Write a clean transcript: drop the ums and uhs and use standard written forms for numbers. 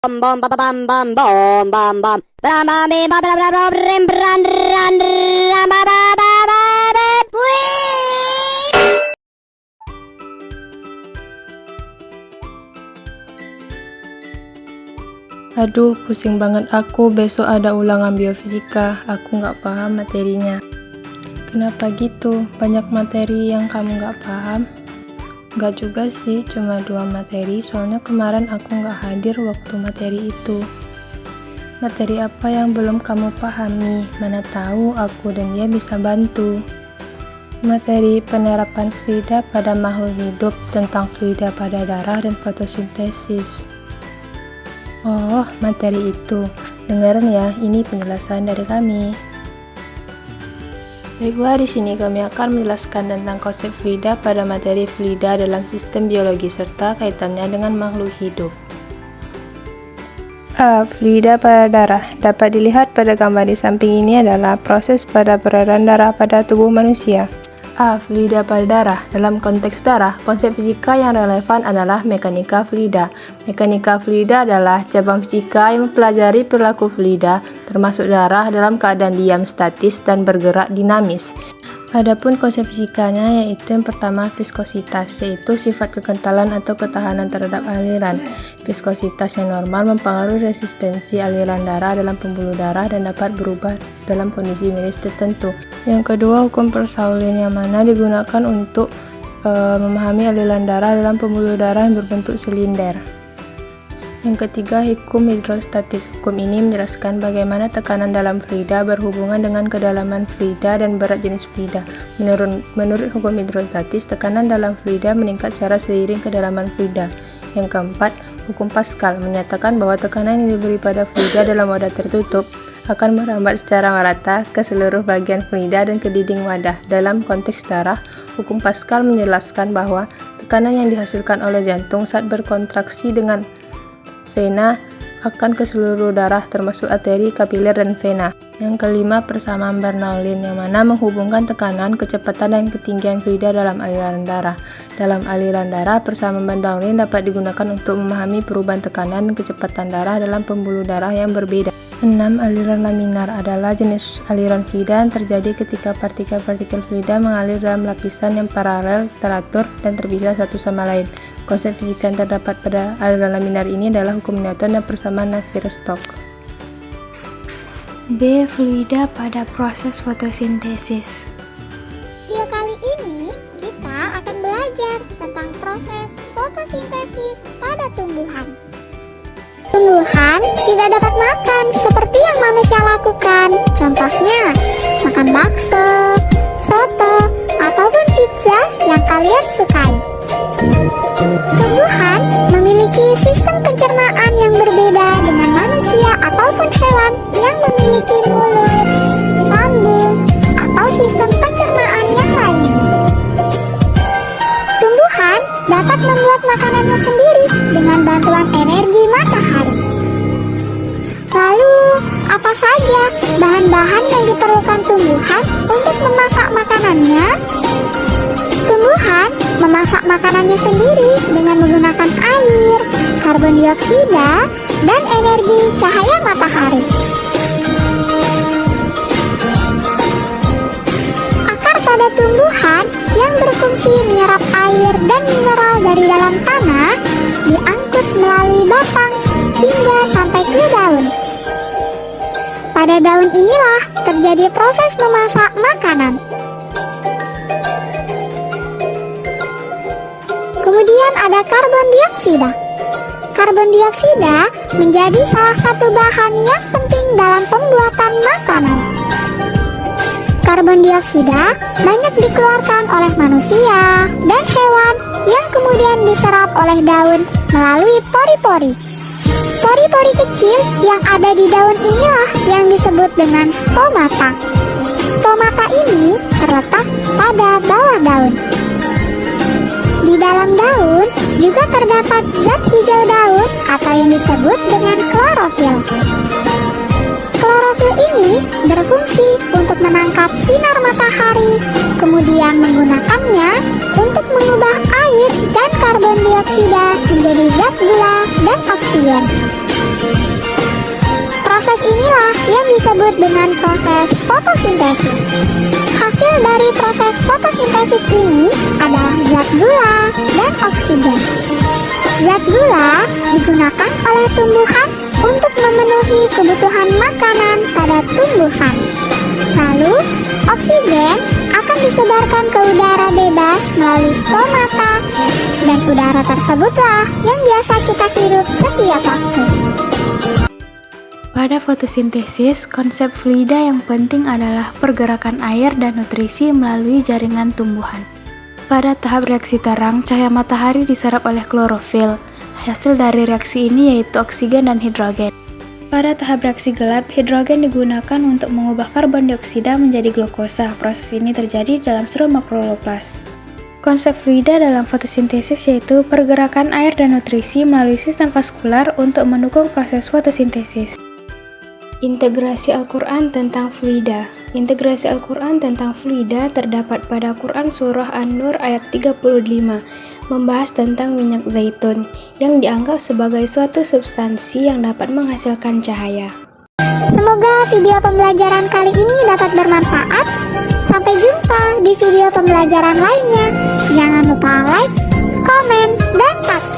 Bom bom ba ba bam bam bom bam bam bam bam be ba ba ba ba rim bran ran ram ba ba ba ba ba wih. Aduh, pusing banget aku. Besok ada ulangan biofisika. Aku nggak paham materinya. Kenapa gitu? Banyak materi yang kamu nggak paham? Nggak juga sih, cuma 2 materi. Soalnya kemarin aku nggak hadir waktu materi itu. Materi apa yang belum kamu pahami? Mana tahu aku dan dia bisa bantu. Materi penerapan fluida pada makhluk hidup, tentang fluida pada darah dan fotosintesis. Oh, materi itu. Dengerin ya, ini penjelasan dari kami. Baiklah, di sini kami akan menjelaskan tentang konsep fluida pada materi fluida dalam sistem biologi serta kaitannya dengan makhluk hidup. A. Fluida pada darah. Dapat dilihat pada gambar di samping ini adalah proses pada peredaran darah pada tubuh manusia. A. Fluida pada darah. Dalam konteks darah, konsep fisika yang relevan adalah mekanika fluida. Mekanika fluida adalah cabang fisika yang mempelajari perilaku fluida, termasuk darah dalam keadaan diam statis dan bergerak dinamis. Adapun konsep fisikanya yaitu yang pertama viskositas, yaitu sifat kekentalan atau ketahanan terhadap aliran. Viskositas yang normal mempengaruhi resistensi aliran darah dalam pembuluh darah dan dapat berubah dalam kondisi medis tertentu. Yang kedua, hukum Persauline yang mana digunakan untuk memahami aliran darah dalam pembuluh darah yang berbentuk silinder. Yang ketiga, hukum hidrostatis. Hukum ini menjelaskan bagaimana tekanan dalam fluida berhubungan dengan kedalaman fluida dan berat jenis fluida. Menurut hukum hidrostatis, tekanan dalam fluida meningkat secara seiring kedalaman fluida. Yang keempat, hukum Pascal menyatakan bahwa tekanan yang diberi pada fluida dalam wadah tertutup akan merambat secara merata ke seluruh bagian fluida dan ke dinding wadah. Dalam konteks darah, hukum Pascal menjelaskan bahwa tekanan yang dihasilkan oleh jantung saat berkontraksi dengan vena akan ke seluruh darah termasuk arteri, kapiler, dan vena. Yang kelima, persamaan Bernoulli yang mana menghubungkan tekanan, kecepatan, dan ketinggian fluida dalam aliran darah. Dalam aliran darah, persamaan Bernoulli dapat digunakan untuk memahami perubahan tekanan dan kecepatan darah dalam pembuluh darah yang berbeda. 6. Aliran laminar adalah jenis aliran fluida yang terjadi ketika partikel-partikel fluida mengalir dalam lapisan yang paralel, teratur, dan terpisah satu sama lain. Konsep fisika yang terdapat pada aliran laminar ini adalah hukum Newton dan persamaan Navier-Stokes. B. Fluida pada proses fotosintesis. Video kali ini kita akan belajar tentang proses fotosintesis pada tumbuhan. Tumbuhan tidak dapat makan seperti yang manusia lakukan. Contohnya, makan bakso, soto, ataupun pizza yang kalian sukai. Tumbuhan memiliki sistem pencernaan yang berbeda dengan manusia ataupun hewan yang memiliki mulut, lambung, atau sistem pencernaan yang lain. Tumbuhan dapat membuat makanannya sendiri dengan bantuan energi matahari. Lalu, apa saja bahan-bahan yang diperlukan tumbuhan untuk memasak makanannya? Tumbuhan memasak makanannya sendiri dengan menggunakan air, karbon dioksida, dan energi cahaya matahari. Akar pada tumbuhan yang berfungsi menyerap air dan mineral dari dalam tanah diangkut melalui batang hingga sampai ke daun. Pada daun inilah terjadi proses memasak makanan. Kemudian ada karbon dioksida. Karbon dioksida menjadi salah satu bahan yang penting dalam pembuatan makanan. Karbon dioksida banyak dikeluarkan oleh manusia dan hewan yang kemudian diserap oleh daun melalui pori-pori. Pori-pori kecil yang ada di daun inilah yang disebut dengan stomata. Stomata ini terletak pada bawah daun. Di dalam daun juga terdapat zat hijau daun atau yang disebut dengan klorofil. Klorofil ini berfungsi untuk menangkap sinar matahari, kemudian menggunakannya untuk mengubah air dan karbon dioksida menjadi zat gula dan oksigen. Inilah yang disebut dengan proses fotosintesis. Hasil dari proses fotosintesis ini adalah zat gula dan oksigen. Zat gula digunakan oleh tumbuhan untuk memenuhi kebutuhan makanan pada tumbuhan. Lalu, oksigen akan disebarkan ke udara bebas melalui stomata, dan udara tersebutlah yang biasa kita hirup setiap waktu. Pada fotosintesis, konsep fluida yang penting adalah pergerakan air dan nutrisi melalui jaringan tumbuhan. Pada tahap reaksi terang, cahaya matahari diserap oleh klorofil. Hasil dari reaksi ini yaitu oksigen dan hidrogen. Pada tahap reaksi gelap, hidrogen digunakan untuk mengubah karbon dioksida menjadi glukosa. Proses ini terjadi dalam serum makroroplas. Konsep fluida dalam fotosintesis yaitu pergerakan air dan nutrisi melalui sistem vaskular untuk mendukung proses fotosintesis. Integrasi Al-Quran tentang fluida. Integrasi Al-Quran tentang fluida terdapat pada Quran Surah An-Nur ayat 35, membahas tentang minyak zaitun, yang dianggap sebagai suatu substansi yang dapat menghasilkan cahaya. Semoga video pembelajaran kali ini dapat bermanfaat. Sampai jumpa di video pembelajaran lainnya. Jangan lupa like, komen, dan subscribe.